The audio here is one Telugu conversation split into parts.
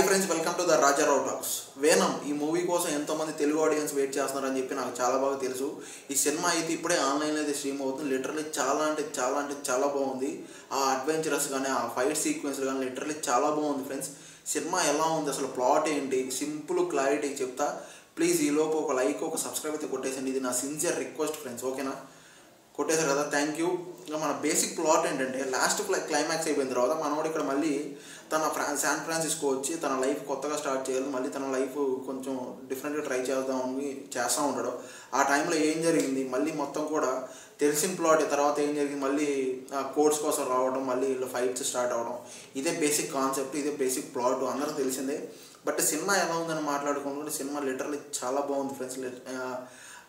Hi friends, welcome to the Rajarao talks. Venom ఈ మూవీ కోసం ఎంతోమంది తెలుగు ఆడియన్స్ వెయిట్ చేస్తున్నారని చెప్పి నాకు చాలా బాగా తెలుసు. ఈ సినిమా అయితే ఇప్పుడే ఆన్లైన్లో అయితే స్ట్రీమ్ అవుతుంది. లిటరల్లీ చాలా బాగుంది. ఆ అడ్వెంచరస్ కానీ ఆ ఫైట్ సీక్వెన్స్ కానీ లిటరల్లీ చాలా బాగుంది ఫ్రెండ్స్. సినిమా ఎలా ఉంది, అసలు ప్లాట్ ఏంటి, సింపుల్ క్లారిటీ చెప్తా. ప్లీజ్ ఈలోపు ఒక లైక్ ఒక సబ్స్క్రైబ్ అయితే కొట్టేసండి. ఇది నా సిన్సియర్ రిక్వెస్ట్ ఫ్రెండ్స్, ఓకేనా? కొట్టేశారు కదా, థ్యాంక్ యూ. ఇంకా మన బేసిక్ ప్లాట్ ఏంటంటే, లాస్ట్ క్లైమాక్స్ అయిపోయిన తర్వాత మనోడు ఇక్కడ మళ్ళీ తన శాన్ ఫ్రాన్సిస్కో వచ్చి తన లైఫ్ కొత్తగా స్టార్ట్ చేయాలి, మళ్ళీ తన లైఫ్ కొంచెం డిఫరెంట్గా ట్రై చేద్దామని చేస్తూ ఉంటాడు. ఆ టైంలో ఏం జరిగింది, మళ్ళీ మొత్తం కూడా తెలిసిన ప్లాట్. తర్వాత ఏం జరిగింది, మళ్ళీ కోర్ట్స్ కోసం రావడం, మళ్ళీ వీళ్ళు ఫైట్స్ స్టార్ట్ అవ్వడం. ఇదే బేసిక్ కాన్సెప్ట్, ఇదే బేసిక్ ప్లాట్, అందరూ తెలిసిందే. బట్ సినిమా ఎలా ఉందని మాట్లాడుకుంటుంటే సినిమా లిటరల్లీ చాలా బాగుంది ఫ్రెండ్స్.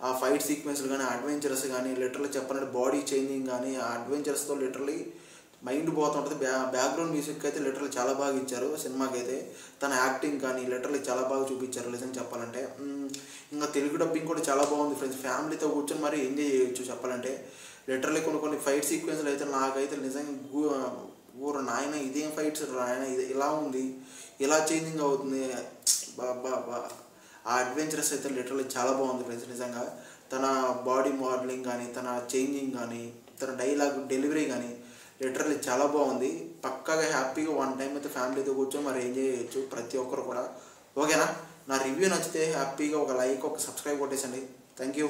ఆ ఫైట్ సీక్వెన్స్లు కానీ, అడ్వెంచరస్ కానీ, లిటరల్లీ చెప్పాలంటే బాడీ చేంజింగ్ కానీ, ఆ అడ్వెంచరస్తో లిటరల్లీ మైండ్ పోతుంటుంది. బ్యాక్గ్రౌండ్ మ్యూజిక్ అయితే లిటరల్లీ చాలా బాగా ఇచ్చారు సినిమాకి అయితే. తన యాక్టింగ్ కానీ లిటరల్లీ చాలా బాగా చూపించారు నిజంగా చెప్పాలంటే. ఇంకా తెలుగు డబ్బింగ్ కూడా చాలా బాగుంది ఫ్రెండ్స్. ఫ్యామిలీతో కూర్చొని మరి ఎంజాయ్ చేయొచ్చు చెప్పాలంటే. లిటరల్లీ కొన్ని ఫైట్ సీక్వెన్స్లు అయితే నాకైతే నిజంగా ఊరు నాయన ఇదేం ఫైట్స్ నాయన, ఇది ఇలా ఉంది, ఇలా చేంజింగ్ అవుతుంది, బా ఆ అడ్వెంచరస్ అయితే లిటరల్లీ చాలా బాగుంది ఫ్రెండ్స్ నిజంగా. తన బాడీ మోడలింగ్ కానీ, తన చేంజింగ్ కానీ, తన డైలాగ్ డెలివరీ కానీ లిటరల్లీ చాలా బాగుంది. పక్కాగా హ్యాపీగా వన్ టైం అయితే ఫ్యామిలీతో కూర్చొని మరి ఎంజాయ్ చేయొచ్చు ప్రతి ఒక్కరు కూడా, ఓకేనా? నా రివ్యూ నచ్చితే హ్యాపీగా ఒక లైక్ ఒక సబ్స్క్రైబ్ కొట్టేసండి. Thank you.